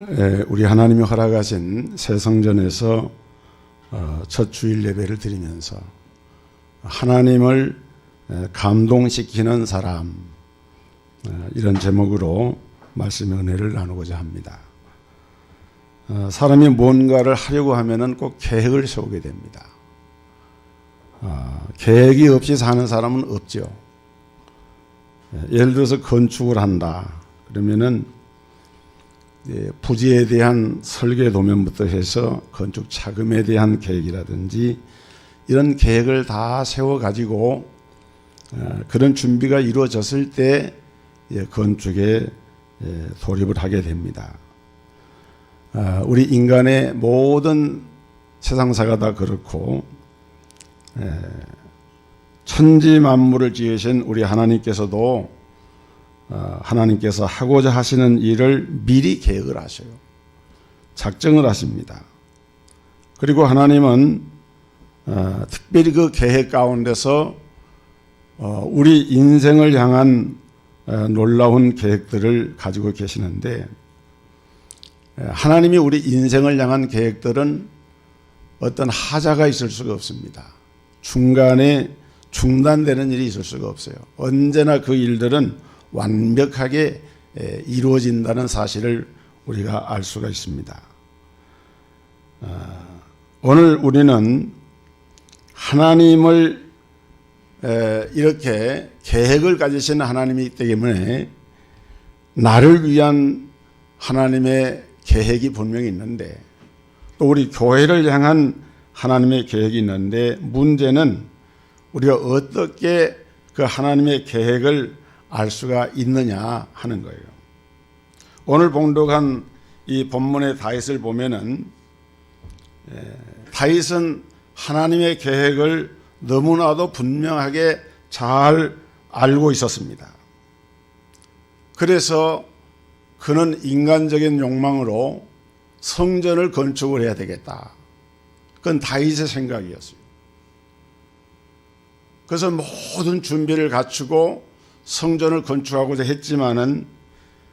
우리 하나님이 허락하신 새 성전에서 첫 주일 예배를 드리면서 하나님을 감동시키는 사람, 이런 제목으로 말씀의 은혜를 나누고자 합니다. 사람이 뭔가를 하려고 하면은 꼭 계획을 세우게 됩니다. 계획이 없이 사는 사람은 없죠. 예를 들어서 건축을 한다 그러면은 부지에 대한 설계 도면부터 해서 건축 자금에 대한 계획이라든지 이런 계획을 다 세워가지고 그런 준비가 이루어졌을 때 건축에 돌입을 하게 됩니다. 우리 인간의 모든 세상사가 다 그렇고 천지 만물을 지으신 우리 하나님께서도 하나님께서 하고자 하시는 일을 미리 계획을 하셔요. 작정을 하십니다. 그리고 하나님은 특별히 그 계획 가운데서 우리 인생을 향한 놀라운 계획들을 가지고 계시는데, 하나님이 우리 인생을 향한 계획들은 어떤 하자가 있을 수가 없습니다. 중간에 중단되는 일이 있을 수가 없어요. 언제나 그 일들은 완벽하게 이루어진다는 사실을 우리가 알 수가 있습니다. 오늘 우리는 하나님을 이렇게 계획을 가지신 하나님이기 때문에 나를 위한 하나님의 계획이 분명히 있는데, 또 우리 교회를 향한 하나님의 계획이 있는데, 문제는 우리가 어떻게 그 하나님의 계획을 알 수가 있느냐 하는 거예요. 오늘 봉독한 이 본문의 다윗을 보면은 다윗은 하나님의 계획을 너무나도 분명하게 잘 알고 있었습니다. 그래서 그는 인간적인 욕망으로 성전을 건축을 해야 되겠다. 그건 다윗의 생각이었어요. 그래서 모든 준비를 갖추고 성전을 건축하고자 했지만은,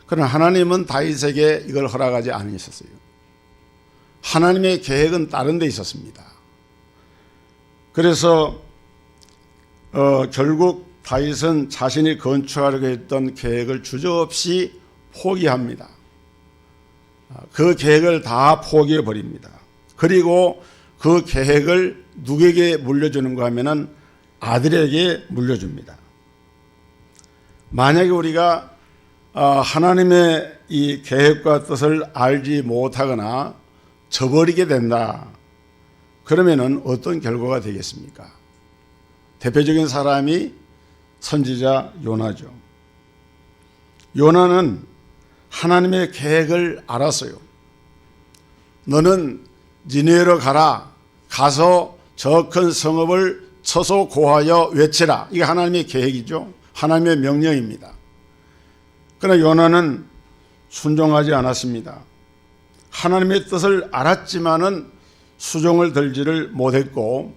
그러나 하나님은 다윗에게 이걸 허락하지 않으셨어요. 하나님의 계획은 다른 데 있었습니다. 그래서 결국 다윗은 자신이 건축하려고 했던 계획을 주저없이 포기합니다. 그 계획을 다 포기해 버립니다. 그리고 그 계획을 누구에게 물려주는가 하면은 아들에게 물려줍니다. 만약에 우리가 하나님의 이 계획과 뜻을 알지 못하거나 저버리게 된다, 그러면은 어떤 결과가 되겠습니까? 대표적인 사람이 선지자 요나죠. 요나는 하나님의 계획을 알았어요. 너는 니느웨로 가라. 가서 저 큰 성읍을 쳐서 고하여 외치라. 이게 하나님의 계획이죠. 하나님의 명령입니다. 그러나 요나는 순종하지 않았습니다. 하나님의 뜻을 알았지만은 수종을 들지를 못했고,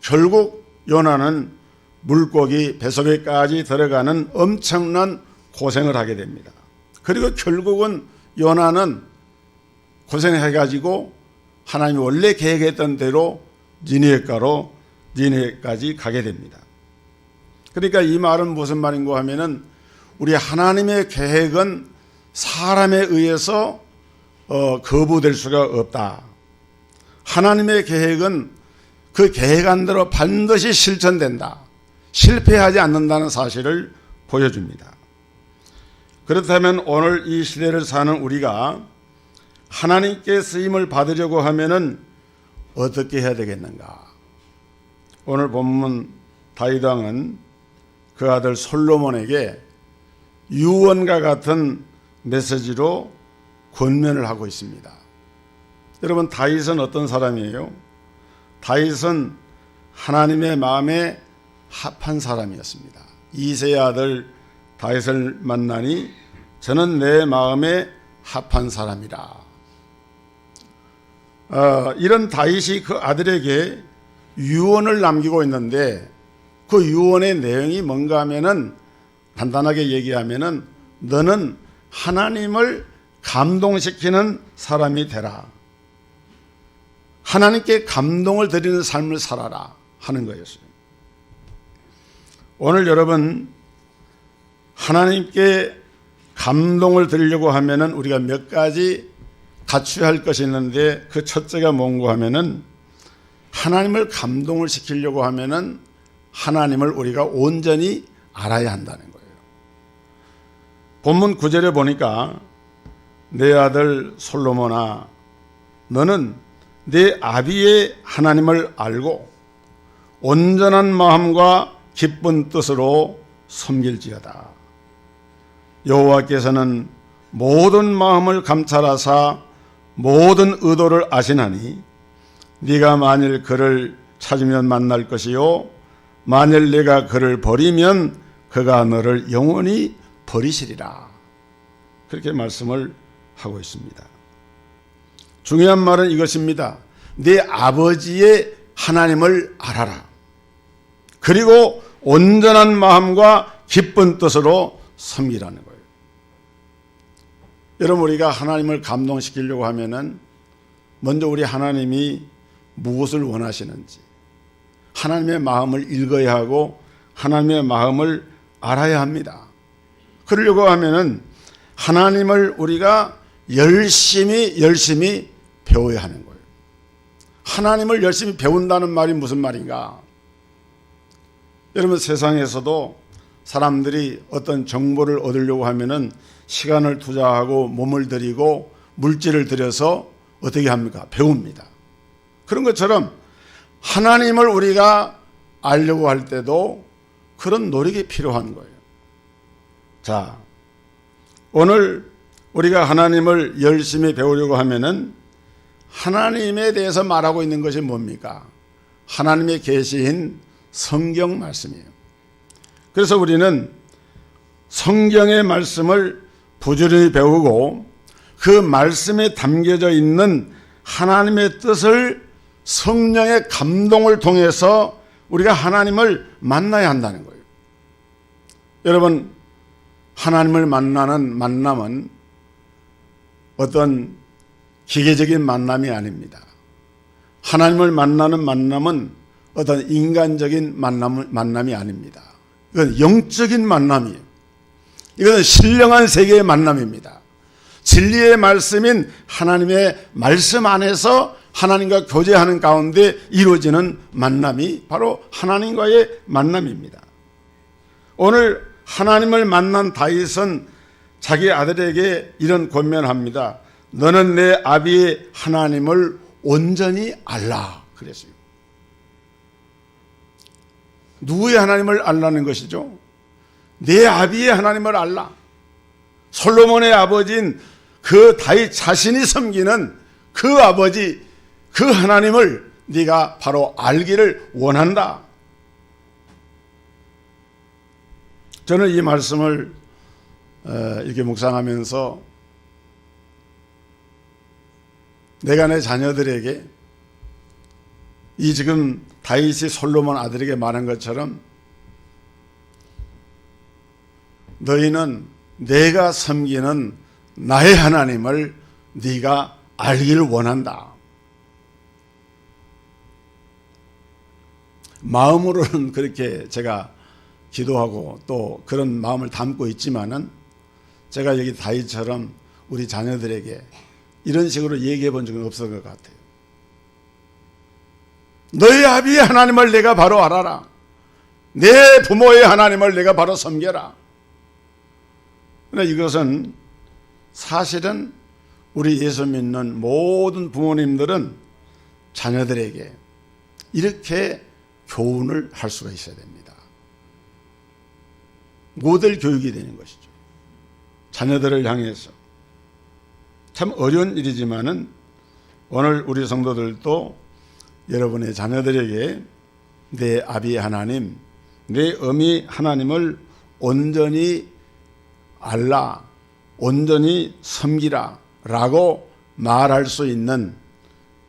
결국 요나는 물고기 뱃속에까지 들어가는 엄청난 고생을 하게 됩니다. 그리고 결국은 요나는 고생해가지고 하나님이 원래 계획했던 대로 니느웨까지 가게 됩니다. 그러니까 이 말은 무슨 말인가 하면은, 우리 하나님의 계획은 사람에 의해서 거부될 수가 없다. 하나님의 계획은 그 계획한 대로 반드시 실천된다. 실패하지 않는다는 사실을 보여줍니다. 그렇다면 오늘 이 시대를 사는 우리가 하나님께 쓰임을 받으려고 하면은 어떻게 해야 되겠는가? 오늘 본문 다윗 왕은 그 아들 솔로몬에게 유언과 같은 메시지로 권면을 하고 있습니다. 여러분, 다윗은 어떤 사람이에요? 다윗은 하나님의 마음에 합한 사람이었습니다. 이새의 아들 다윗을 만나니 저는 내 마음에 합한 사람이라. 이런 다윗이 그 아들에게 유언을 남기고 있는데, 그 유언의 내용이 뭔가 하면은, 간단하게 얘기하면은, 너는 하나님을 감동시키는 사람이 되라. 하나님께 감동을 드리는 삶을 살아라 하는 거였어요. 오늘 여러분, 하나님께 감동을 드리려고 하면은 우리가 몇 가지 갖춰야 할 것이 있는데, 그 첫째가 뭔가 하면은 하나님을 감동을 시키려고 하면은 하나님을 우리가 온전히 알아야 한다는 거예요. 본문 9절에 보니까 내 아들 솔로몬아, 너는 내 아비의 하나님을 알고 온전한 마음과 기쁜 뜻으로 섬길지어다. 여호와께서는 모든 마음을 감찰하사 모든 의도를 아시나니 네가 만일 그를 찾으면 만날 것이요 만일 네가 그를 버리면 그가 너를 영원히 버리시리라. 그렇게 말씀을 하고 있습니다. 중요한 말은 이것입니다. 네 아버지의 하나님을 알아라. 그리고 온전한 마음과 기쁜 뜻으로 섬기라는 거예요. 여러분, 우리가 하나님을 감동시키려고 하면은 먼저 우리 하나님이 무엇을 원하시는지 하나님의 마음을 읽어야 하고 하나님의 마음을 알아야 합니다. 그러려고 하면은 하나님을 우리가 열심히 배워야 하는 거예요. 하나님을 열심히 배운다는 말이 무슨 말인가? 여러분, 세상에서도 사람들이 어떤 정보를 얻으려고 하면은 시간을 투자하고 몸을 들이고 물질을 들여서 어떻게 합니까? 배웁니다. 그런 것처럼 하나님을 우리가 알려고 할 때도 그런 노력이 필요한 거예요. 자, 오늘 우리가 하나님을 열심히 배우려고 하면은 하나님에 대해서 말하고 있는 것이 뭡니까? 하나님의 계시인 성경 말씀이에요. 그래서 우리는 성경의 말씀을 부지런히 배우고 그 말씀에 담겨져 있는 하나님의 뜻을 성령의 감동을 통해서 우리가 하나님을 만나야 한다는 거예요. 여러분, 하나님을 만나는 만남은 어떤 기계적인 만남이 아닙니다. 하나님을 만나는 만남은 어떤 인간적인 만남이 아닙니다. 이건 영적인 만남이에요. 이것은 신령한 세계의 만남입니다. 진리의 말씀인 하나님의 말씀 안에서 하나님과 교제하는 가운데 이루어지는 만남이 바로 하나님과의 만남입니다. 오늘 하나님을 만난 다윗은 자기 아들에게 이런 권면합니다. 너는 내 아비의 하나님을 온전히 알라 그랬어요. 누구의 하나님을 알라는 것이죠? 내 아비의 하나님을 알라. 솔로몬의 아버지인 그 다윗 자신이 섬기는 그 아버지, 그 하나님을 네가 바로 알기를 원한다. 저는 이 말씀을 이렇게 묵상하면서 내가 내 자녀들에게 이 지금 다윗이 솔로몬 아들에게 말한 것처럼 너희는 내가 섬기는 나의 하나님을 네가 알기를 원한다. 마음으로는 그렇게 제가 기도하고 또 그런 마음을 담고 있지만은 제가 여기 다윗처럼 우리 자녀들에게 이런 식으로 얘기해 본 적은 없을 것 같아요. 너희 아비의 하나님을 내가 바로 알아라. 내 부모의 하나님을 내가 바로 섬겨라. 그러나 이것은 사실은 우리 예수 믿는 모든 부모님들은 자녀들에게 이렇게 교훈을 할 수가 있어야 됩니다. 모델 교육이 되는 것이죠. 자녀들을 향해서. 참 어려운 일이지만은 오늘 우리 성도들도 여러분의 자녀들에게 내 아비의 하나님, 내 어미 하나님을 온전히 알라, 온전히 섬기라 라고 말할 수 있는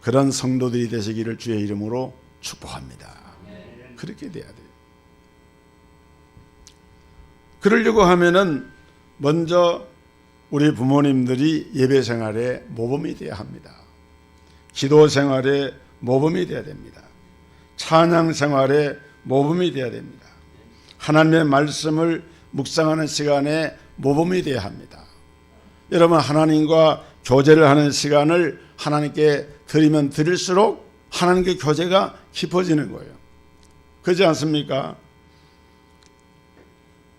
그런 성도들이 되시기를 주의 이름으로 축복합니다. 그렇게 돼야 돼요. 그러려고 하면은 먼저 우리 부모님들이 예배 생활의 모범이 되어야 합니다. 기도 생활의 모범이 되어야 됩니다. 찬양 생활의 모범이 되어야 됩니다. 하나님의 말씀을 묵상하는 시간에 모범이 되어야 합니다. 여러분, 하나님과 교제를 하는 시간을 하나님께 드리면 드릴수록 하나님께 교제가 깊어지는 거예요. 그렇지 않습니까?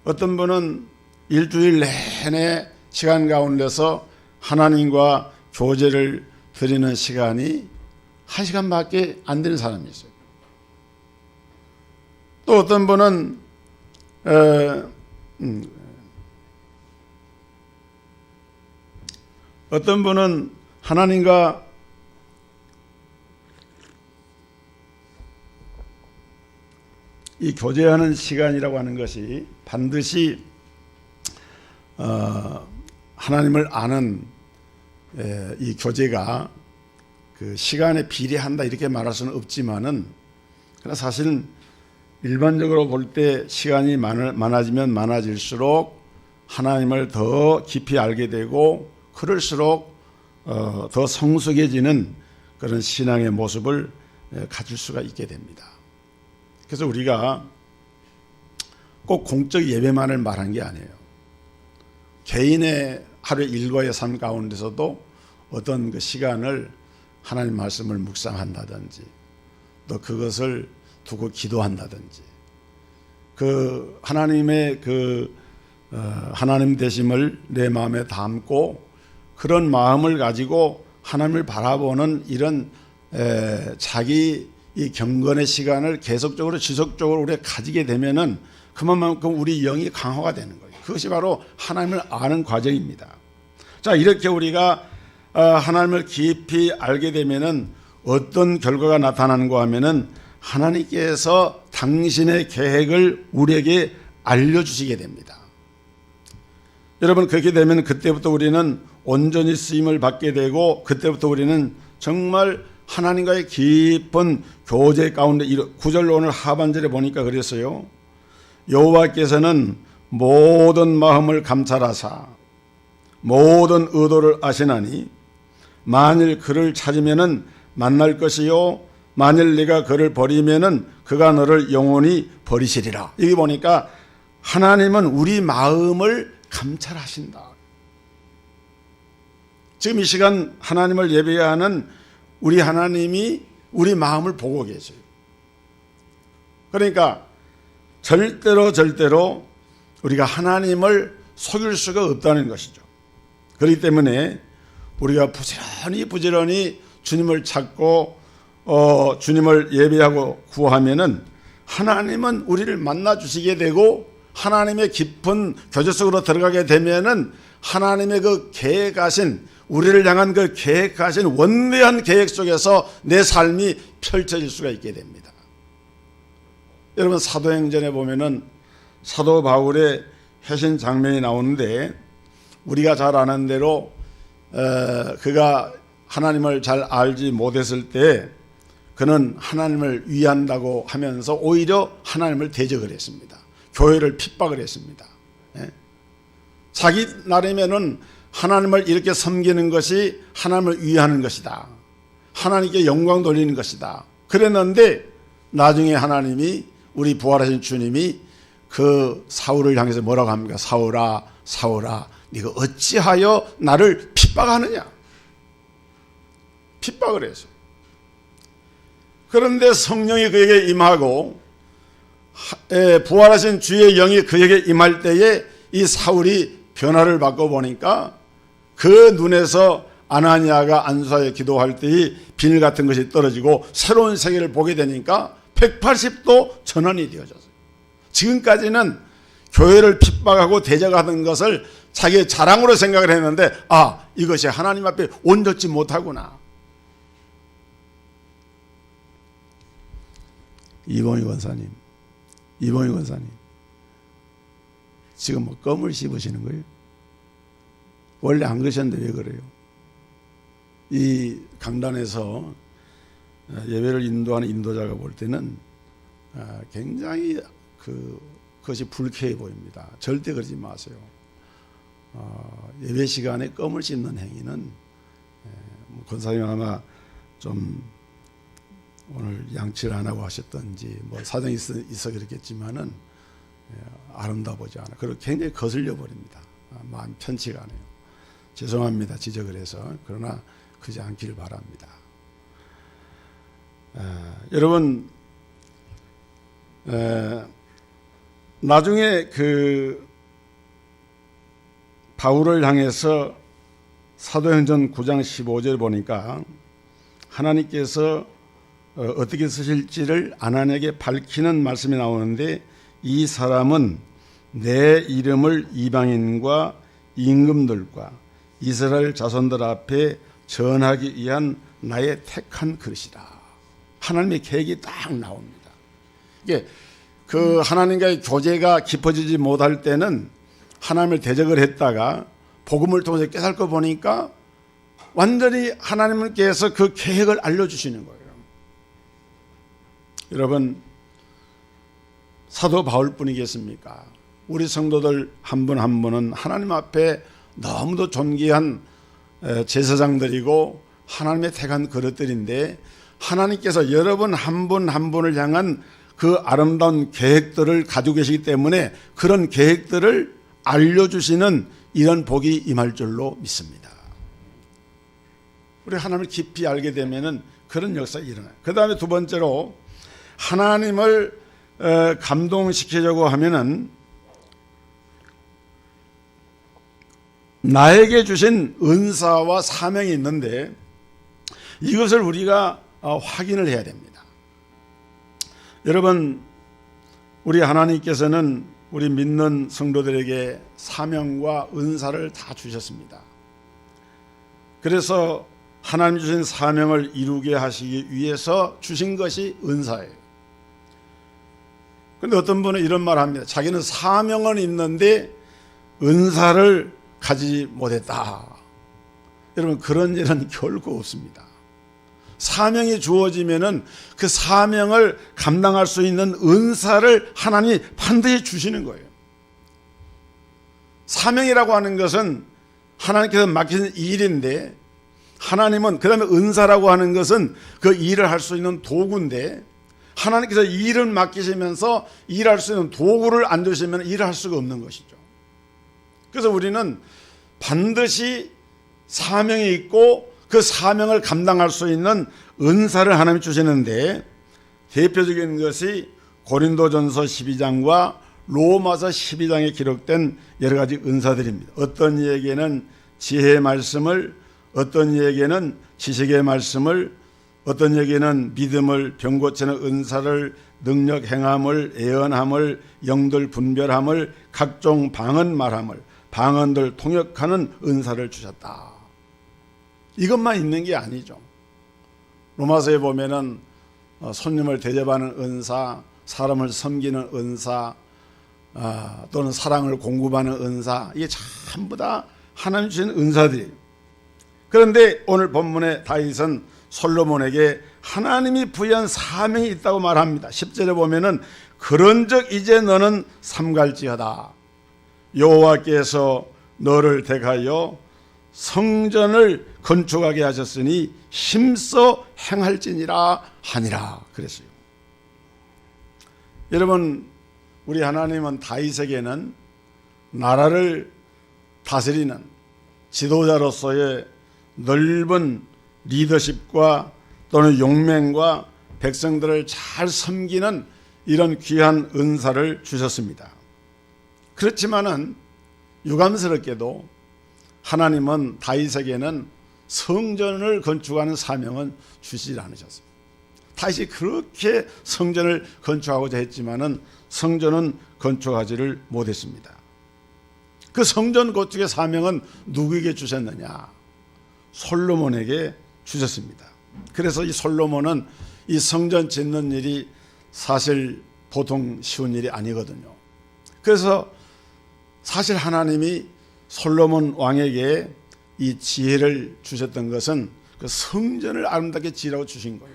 어떤 분은 일주일 내내 시간 가운데서 하나님과 교제를 드리는 시간이 1시간밖에 안 되는 사람이 있어요. 또 어떤 분은 하나님과 이 교제하는 시간이라고 하는 것이 반드시 하나님을 아는 이 교제가 그 시간에 비례한다 이렇게 말할 수는 없지만은, 그러나 사실은 일반적으로 볼 때 시간이 많아지면 많아질수록 하나님을 더 깊이 알게 되고, 그럴수록 더 성숙해지는 그런 신앙의 모습을 가질 수가 있게 됩니다. 그래서 우리가 꼭 공적 예배만을 말한 게 아니에요. 개인의 하루의 일과의 삶 가운데서도 어떤 그 시간을 하나님 말씀을 묵상한다든지, 또 그것을 두고 기도한다든지, 그 하나님의 하나님 되심을 내 마음에 담고 그런 마음을 가지고 하나님을 바라보는 이런 자기 이 경건의 시간을 계속적으로 지속적으로 우리가 가지게 되면은 그만큼 우리 영이 강화가 되는 거예요. 그것이 바로 하나님을 아는 과정입니다. 자, 이렇게 우리가 하나님을 깊이 알게 되면은 어떤 결과가 나타나는가 하면은 하나님께서 당신의 계획을 우리에게 알려주시게 됩니다. 여러분, 그렇게 되면 그때부터 우리는 온전히 쓰임을 받게 되고, 그때부터 우리는 정말 하나님과의 깊은 교제 가운데, 9절 오늘 하반절에 보니까 그랬어요. 여호와께서는 모든 마음을 감찰하사 모든 의도를 아시나니 만일 그를 찾으면은 만날 것이요 만일 네가 그를 버리면은 그가 너를 영원히 버리시리라. 여기 보니까 하나님은 우리 마음을 감찰하신다. 지금 이 시간 하나님을 예배하는 우리 하나님이 우리 마음을 보고 계세요. 그러니까 절대로 우리가 하나님을 속일 수가 없다는 것이죠. 그렇기 때문에 우리가 부지런히 주님을 찾고 주님을 예배하고 구하면은 하나님은 우리를 만나 주시게 되고, 하나님의 깊은 교제 속으로 들어가게 되면은 하나님의 그 계획하신, 우리를 향한 그 계획하신 원대한 계획 속에서 내 삶이 펼쳐질 수가 있게 됩니다. 여러분, 사도행전에 보면은 사도 바울의 회신 장면이 나오는데, 우리가 잘 아는 대로 그가 하나님을 잘 알지 못했을 때 그는 하나님을 위한다고 하면서 오히려 하나님을 대적을 했습니다. 교회를 핍박을 했습니다. 자기 나름에는 하나님을 이렇게 섬기는 것이 하나님을 위하는 것이다, 하나님께 영광 돌리는 것이다 그랬는데, 나중에 하나님이, 우리 부활하신 주님이 그 사울을 향해서 뭐라고 합니까? 사울아 사울아 네가 어찌하여 나를 핍박하느냐. 핍박을 했어요. 그런데 성령이 그에게 임하고 부활하신 주의 영이 그에게 임할 때에 이 사울이 변화를 받고 보니까 그 눈에서 아나니아가 안수하여 기도할 때의 비늘 같은 것이 떨어지고 새로운 세계를 보게 되니까 180도 전환이 되어졌어요. 지금까지는 교회를 핍박하고 대적하는 것을 자기의 자랑으로 생각을 했는데, 이것이 하나님 앞에 온전치 못하구나. 이봉희 권사님 지금 뭐 껌을 씹으시는 거예요? 원래 안 그러셨는데 왜 그래요? 이 강단에서 예배를 인도하는 인도자가 볼 때는 굉장히 그것이 불쾌해 보입니다. 절대 그러지 마세요. 예배 시간에 껌을 씹는 행위는 권사님 아마 좀 오늘 양치를 안 하고 하셨던지 뭐 사정이 있어 그랬겠지만은 아름다워 보지 않아. 그리고 굉장히 거슬려 버립니다. 마음 편치가 않아요. 죄송합니다. 지적을 해서. 그러나 그러지 않기를 바랍니다. 여러분, 나중에 그 바울을 향해서 사도행전 9장 15절 보니까 하나님께서 어떻게 쓰실지를 아나니에게 밝히는 말씀이 나오는데, 이 사람은 내 이름을 이방인과 임금들과 이스라엘 자손들 앞에 전하기 위한 나의 택한 그릇이라. 하나님의 계획이 딱 나옵니다. 이게 그 하나님과의 교제가 깊어지지 못할 때는 하나님을 대적을 했다가 복음을 통해서 깨닫고 보니까 완전히 하나님께서 그 계획을 알려주시는 거예요. 여러분, 사도 바울뿐이겠습니까? 우리 성도들 한 분 한 분은 하나님 앞에 너무도 존귀한 제사장들이고 하나님의 택한 그릇들인데, 하나님께서 여러분 한 분 한 분을 향한 그 아름다운 계획들을 가지고 계시기 때문에 그런 계획들을 알려주시는 이런 복이 임할 줄로 믿습니다. 우리 하나님을 깊이 알게 되면은 그런 역사가 일어나요. 그 다음에 두 번째로 하나님을 감동시키려고 하면은 나에게 주신 은사와 사명이 있는데 이것을 우리가 확인을 해야 됩니다. 여러분, 우리 하나님께서는 우리 믿는 성도들에게 사명과 은사를 다 주셨습니다. 그래서 하나님 주신 사명을 이루게 하시기 위해서 주신 것이 은사예요. 그런데 어떤 분은 이런 말을 합니다. 자기는 사명은 있는데 은사를 가지지 못했다. 여러분, 그런 일은 결코 없습니다. 사명이 주어지면은 그 사명을 감당할 수 있는 은사를 하나님이 반드시 주시는 거예요. 사명이라고 하는 것은 하나님께서 맡기신 일인데, 하나님은 그 다음에 은사라고 하는 것은 그 일을 할 수 있는 도구인데, 하나님께서 일을 맡기시면서 일할 수 있는 도구를 안 주시면 일을 할 수가 없는 것이죠. 그래서 우리는 반드시 사명이 있고 그 사명을 감당할 수 있는 은사를 하나님이 주시는데, 대표적인 것이 고린도전서 12장과 로마서 12장에 기록된 여러 가지 은사들입니다. 어떤 이에게는 지혜의 말씀을, 어떤 이에게는 지식의 말씀을, 어떤 이에게는 믿음을, 병 고치는 은사를, 능력 행함을, 예언함을, 영들 분별함을, 각종 방언 말함을, 방언들 통역하는 은사를 주셨다. 이것만 있는 게 아니죠. 로마서에 보면은 손님을 대접하는 은사, 사람을 섬기는 은사, 또는 사랑을 공급하는 은사, 이게 전부 다 하나님 주신 은사들이에요. 그런데 오늘 본문의 다윗은 솔로몬에게 하나님이 부여한 사명이 있다고 말합니다. 10절에 보면은 그런즉 이제 너는 삼갈지어다. 여호와께서 너를 택하여 성전을 건축하게 하셨으니 힘써 행할지니라 하니라 그랬어요. 여러분, 우리 하나님은 다윗에게는 나라를 다스리는 지도자로서의 넓은 리더십과 또는 용맹과 백성들을 잘 섬기는 이런 귀한 은사를 주셨습니다. 그렇지만은 유감스럽게도 하나님은 다윗에게는 성전을 건축하는 사명은 주시지 않으셨습니다. 다윗이 그렇게 성전을 건축하고자 했지만은 성전은 건축하지를 못했습니다. 그 성전 건축의 사명은 누구에게 주셨느냐? 솔로몬에게 주셨습니다. 그래서 이 솔로몬은 이 성전 짓는 일이 사실 보통 쉬운 일이 아니거든요. 그래서 사실 하나님이 솔로몬 왕에게 이 지혜를 주셨던 것은 그 성전을 아름답게 지으라고 주신 거예요.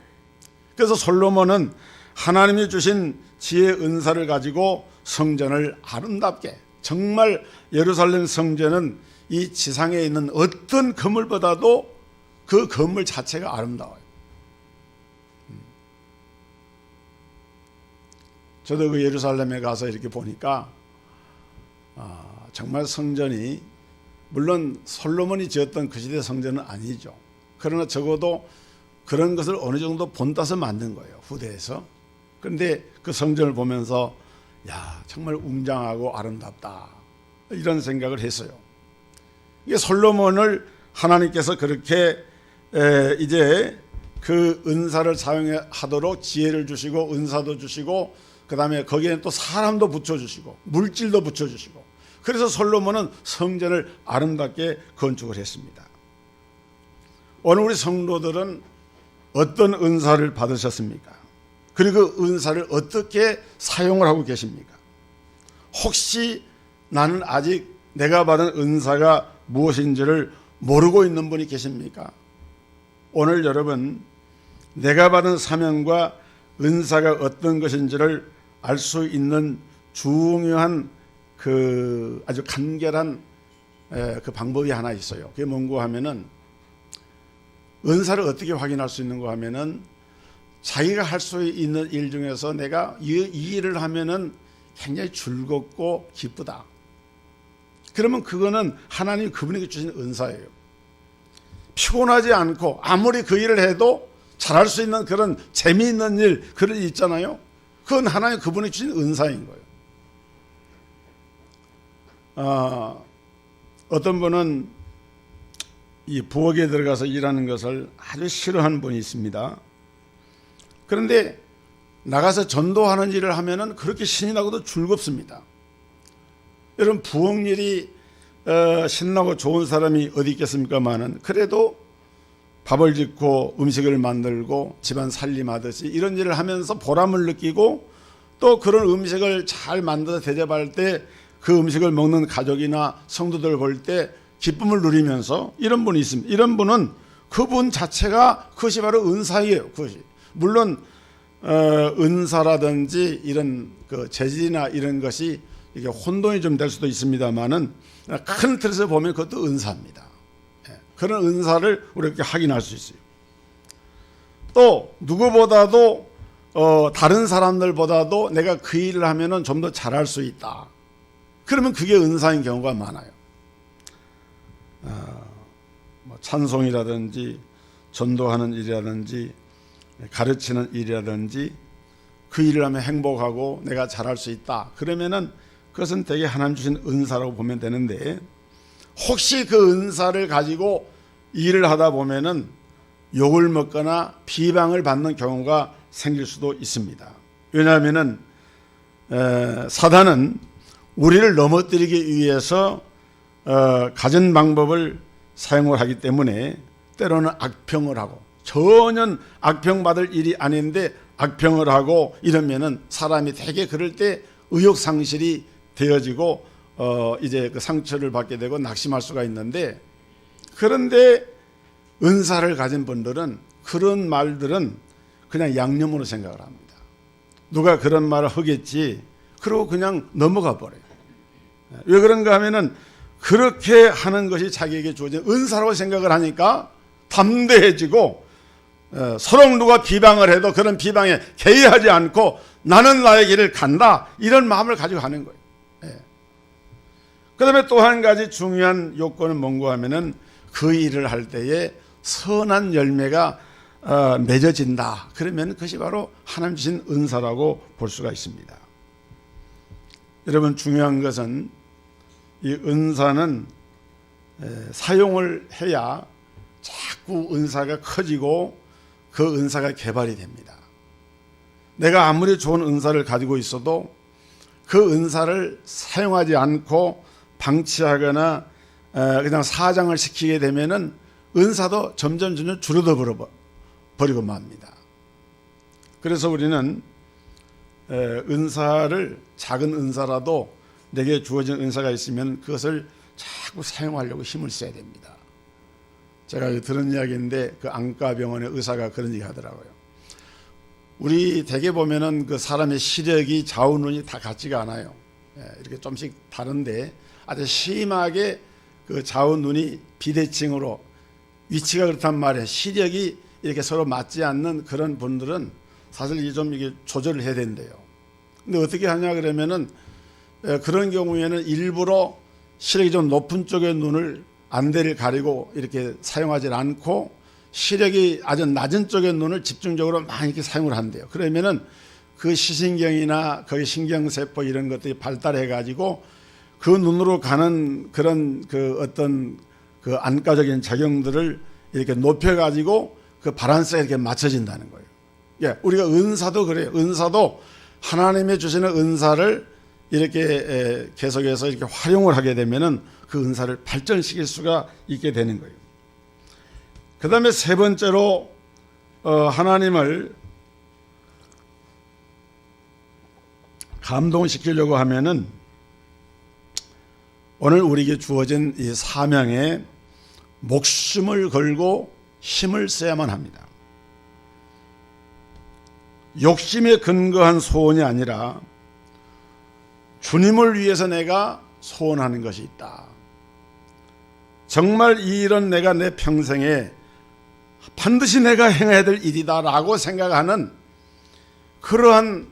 그래서 솔로몬은 하나님이 주신 지혜 은사를 가지고 성전을 아름답게, 정말 예루살렘 성전은 이 지상에 있는 어떤 건물보다도 그 건물 자체가 아름다워요. 저도 그 예루살렘에 가서 이렇게 보니까 정말 성전이, 물론 솔로몬이 지었던 그 시대 성전은 아니죠. 그러나 적어도 그런 것을 어느 정도 본따서 만든 거예요, 후대에서. 그런데 그 성전을 보면서 야, 정말 웅장하고 아름답다, 이런 생각을 했어요. 이게 솔로몬을 하나님께서 그렇게 이제 그 은사를 사용하도록 지혜를 주시고 은사도 주시고, 그 다음에 거기에는 또 사람도 붙여주시고 물질도 붙여주시고, 그래서 솔로몬은 성전을 아름답게 건축을 했습니다. 오늘 우리 성도들은 어떤 은사를 받으셨습니까? 그리고 그 은사를 어떻게 사용을 하고 계십니까? 혹시 나는 아직 내가 받은 은사가 무엇인지를 모르고 있는 분이 계십니까? 오늘 여러분, 내가 받은 사명과 은사가 어떤 것인지를 알 수 있는 중요한 그 아주 간결한 그 방법이 하나 있어요. 그게 뭔가 하면은, 은사를 어떻게 확인할 수 있는가 하면은, 자기가 할 수 있는 일 중에서 내가 이 일을 하면은 굉장히 즐겁고 기쁘다, 그러면 그거는 하나님이 그분에게 주신 은사예요. 피곤하지 않고 아무리 그 일을 해도 잘할 수 있는 그런 재미있는 일, 그런 일 있잖아요. 그건 하나님 그분이 주신 은사인 거예요. 어떤 분은 이 부엌에 들어가서 일하는 것을 아주 싫어하는 분이 있습니다. 그런데 나가서 전도하는 일을 하면은 그렇게 신이 나고도 즐겁습니다. 여러분, 부엌 일이 신나고 좋은 사람이 어디 있겠습니까마는, 그래도 밥을 짓고 음식을 만들고 집안 살림하듯이 이런 일을 하면서 보람을 느끼고, 또 그런 음식을 잘 만들어서 대접할 때 그 음식을 먹는 가족이나 성도들 볼 때 기쁨을 누리면서 이런 분이 있습니다. 이런 분은 그분 자체가 그것이 바로 은사예요. 그것이 물론 은사라든지 이런 그 재질이나 이런 것이 이게 혼돈이 좀 될 수도 있습니다만은, 큰 틀에서 보면 그것도 은사입니다. 그런 은사를 우리가 확인할 수 있어요. 또 누구보다도 다른 사람들보다도 내가 그 일을 하면은 좀 더 잘할 수 있다, 그러면 그게 은사인 경우가 많아요. 뭐 찬송이라든지 전도하는 일이라든지 가르치는 일이라든지 그 일을 하면 행복하고 내가 잘할 수 있다, 그러면은 그것은 되게 하나님 주신 은사라고 보면 되는데, 혹시 그 은사를 가지고 일을 하다 보면은 욕을 먹거나 비방을 받는 경우가 생길 수도 있습니다. 왜냐하면은 사단은 우리를 넘어뜨리기 위해서 가진 방법을 사용을 하기 때문에 때로는 악평을 하고, 전혀 악평받을 일이 아닌데 악평을 하고 이러면은 사람이 되게 그럴 때 의욕상실이 되어지고 이제 그 상처를 받게 되고 낙심할 수가 있는데, 그런데 은사를 가진 분들은 그런 말들은 그냥 양념으로 생각을 합니다. 누가 그런 말을 하겠지, 그러고 그냥 넘어가 버려요. 왜 그런가 하면은 그렇게 하는 것이 자기에게 주어진 은사라고 생각을 하니까 담대해지고, 서로 누가 비방을 해도 그런 비방에 개의하지 않고 나는 나의 길을 간다, 이런 마음을 가지고 하는 거예요. 그 다음에 또 한 가지 중요한 요건은 뭔가 하면은, 그 일을 할 때에 선한 열매가 맺어진다, 그러면 그것이 바로 하나님 주신 은사라고 볼 수가 있습니다. 여러분, 중요한 것은 이 은사는 사용을 해야 자꾸 은사가 커지고 그 은사가 개발이 됩니다. 내가 아무리 좋은 은사를 가지고 있어도 그 은사를 사용하지 않고 방치하거나 그냥 사장을 시키게 되면은 은사도 점점 줄어들어 버리고 맙니다. 그래서 우리는 은사를, 작은 은사라도 내게 주어진 은사가 있으면 그것을 자꾸 사용하려고 힘을 써야 됩니다. 제가 들은 이야기인데, 그 안과병원의 의사가 그런 얘기 하더라고요. 우리 대개 보면은 그 사람의 시력이 좌우 눈이 다 같지가 않아요. 이렇게 좀씩 다른데 아주 심하게 그 좌우 눈이 비대칭으로 위치가 그렇단 말이에요. 시력이 이렇게 서로 맞지 않는 그런 분들은 사실 이게 조절을 해야 된대요. 근데 어떻게 하냐 그러면은 그런 경우에는 일부러 시력이 좀 높은 쪽의 눈을 안대를 가리고 이렇게 사용하지 않고 시력이 아주 낮은 쪽의 눈을 집중적으로 많이 이렇게 사용을 한대요. 그러면은 그 시신경이나 거기 신경세포 이런 것들이 발달해 가지고 그 눈으로 가는 그런 그 어떤 그 안과적인 작용들을 이렇게 높여 가지고 그 바란스가 이렇게 맞춰진다는 거예요. 예, 우리가 은사도 그래요. 은사도 하나님의 주시는 은사를 이렇게 계속해서 이렇게 활용을 하게 되면은 그 은사를 발전시킬 수가 있게 되는 거예요. 그 다음에 세 번째로 하나님을 감동시키려고 하면은 오늘 우리에게 주어진 이 사명에 목숨을 걸고 힘을 써야만 합니다. 욕심에 근거한 소원이 아니라 주님을 위해서 내가 소원하는 것이 있다. 정말 이 일은 내가 내 평생에 반드시 내가 행해야 될 일이다 라고 생각하는 그러한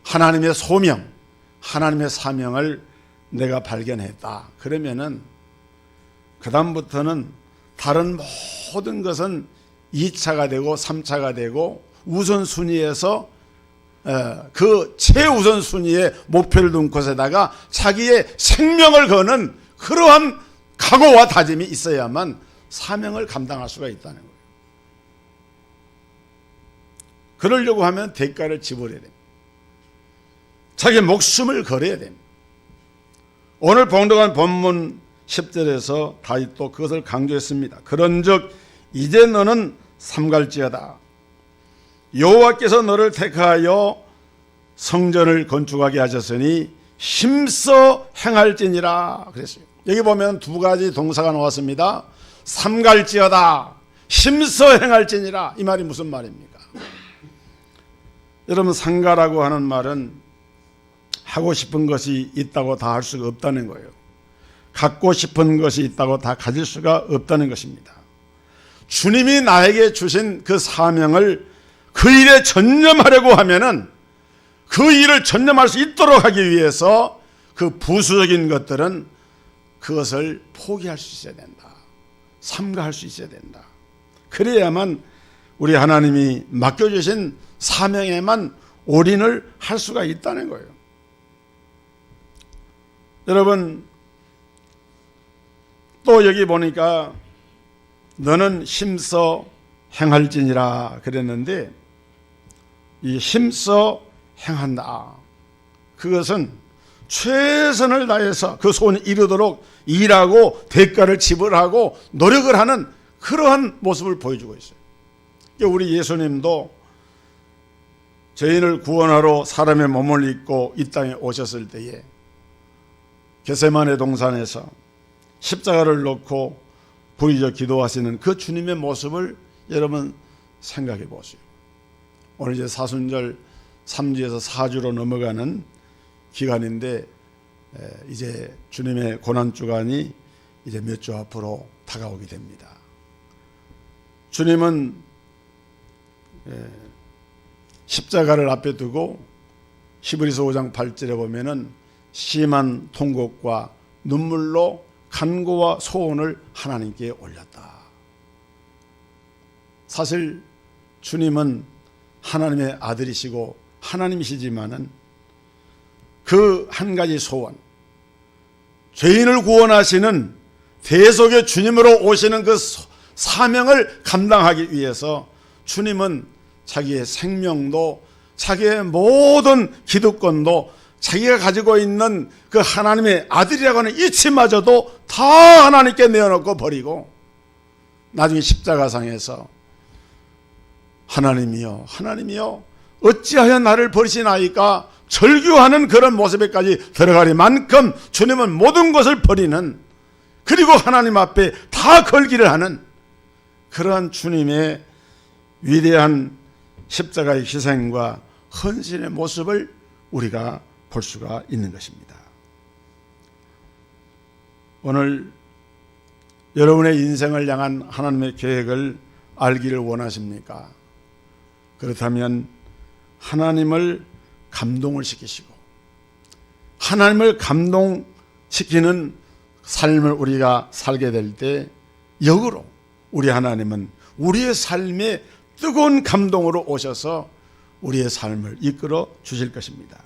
하나님의 소명, 하나님의 사명을 내가 발견했다. 그러면은 그 다음부터는 다른 모든 것은 2차가 되고 3차가 되고 우선순위에서 그 최우선순위의 목표를 둔 곳에다가 자기의 생명을 거는 그러한 각오와 다짐이 있어야만 사명을 감당할 수가 있다는 거예요. 그러려고 하면 대가를 지불해야 됩니다. 자기 목숨을 걸어야 됩니다. 오늘 봉독한 본문 10절에서 다윗도 그것을 강조했습니다. 그런즉 이제 너는 삼갈지어다. 여호와께서 너를 택하여 성전을 건축하게 하셨으니 힘써 행할지니라 그랬어요. 여기 보면 두 가지 동사가 나왔습니다. 삼갈지어다, 힘써 행할지니라. 이 말이 무슨 말입니까? 여러분, 삼가라고 하는 말은 하고 싶은 것이 있다고 다 할 수가 없다는 거예요. 갖고 싶은 것이 있다고 다 가질 수가 없다는 것입니다. 주님이 나에게 주신 그 사명을 그 일에 전념하려고 하면은 그 일을 전념할 수 있도록 하기 위해서 그 부수적인 것들은 그것을 포기할 수 있어야 된다. 삼가할 수 있어야 된다. 그래야만 우리 하나님이 맡겨주신 사명에만 올인을 할 수가 있다는 거예요. 여러분, 또 여기 보니까 너는 힘써 행할지니라 그랬는데 이 힘써 행한다. 그것은 최선을 다해서 그 소원을 이루도록 일하고 대가를 지불하고 노력을 하는 그러한 모습을 보여주고 있어요. 우리 예수님도 죄인을 구원하러 사람의 몸을 입고 이 땅에 오셨을 때에 겟세마네 동산에서 십자가를 놓고 부르짖어 기도하시는 그 주님의 모습을 여러분 생각해 보세요. 오늘 이제 사순절 3주에서 4주로 넘어가는 기간인데 이제 주님의 고난주간이 이제 몇 주 앞으로 다가오게 됩니다. 주님은 십자가를 앞에 두고 히브리서 5장 8절에 보면은 심한 통곡과 눈물로 간구와 소원을 하나님께 올렸다. 사실 주님은 하나님의 아들이시고 하나님이시지만은 그 한 가지 소원, 죄인을 구원하시는 대속의 주님으로 오시는 그 사명을 감당하기 위해서 주님은 자기의 생명도 자기의 모든 기득권도 자기가 가지고 있는 그 하나님의 아들이라고 하는 이치마저도 다 하나님께 내어놓고 버리고 나중에 십자가상에서 하나님이여 하나님이여 어찌하여 나를 버리시나이까 절규하는 그런 모습에까지 들어가리만큼 주님은 모든 것을 버리는, 그리고 하나님 앞에 다 걸기를 하는 그러한 주님의 위대한 십자가의 희생과 헌신의 모습을 우리가 볼 수가 있는 것입니다. 오늘 여러분의 인생을 향한 하나님의 계획을 알기를 원하십니까? 그렇다면 하나님을 감동을 시키시고 하나님을 감동시키는 삶을 우리가 살게 될 때 역으로 우리 하나님은 우리의 삶에 뜨거운 감동으로 오셔서 우리의 삶을 이끌어 주실 것입니다.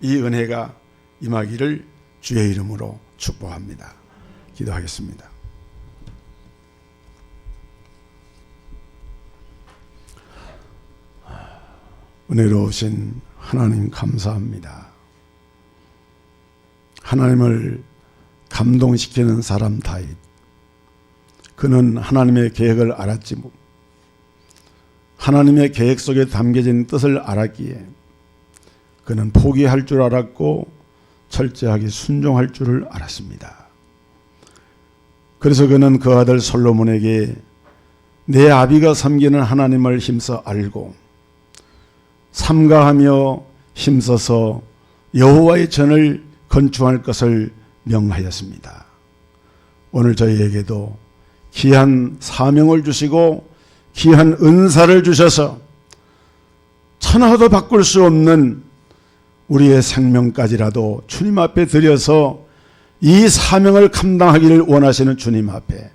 이 은혜가 임하기를 주의 이름으로 축복합니다. 기도하겠습니다. 은혜로우신 하나님 감사합니다. 하나님을 감동시키는 사람 다윗, 그는 하나님의 계획을 알았지 하나님의 계획 속에 담겨진 뜻을 알았기에 그는 포기할 줄 알았고 철저하게 순종할 줄을 알았습니다. 그래서 그는 그 아들 솔로몬에게 내 아비가 섬기는 하나님을 힘써 알고 삼가하며 힘써서 여호와의 전을 건축할 것을 명하였습니다. 오늘 저희에게도 귀한 사명을 주시고 귀한 은사를 주셔서 천하도 바꿀 수 없는 우리의 생명까지라도 주님 앞에 드려서 이 사명을 감당하기를 원하시는 주님 앞에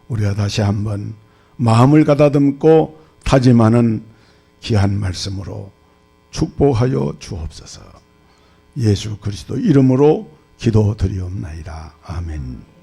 우리가 다시 한번 마음을 가다듬고 다짐하는 귀한 말씀으로 축복하여 주옵소서. 예수 그리스도 이름으로 기도드리옵나이다. 아멘.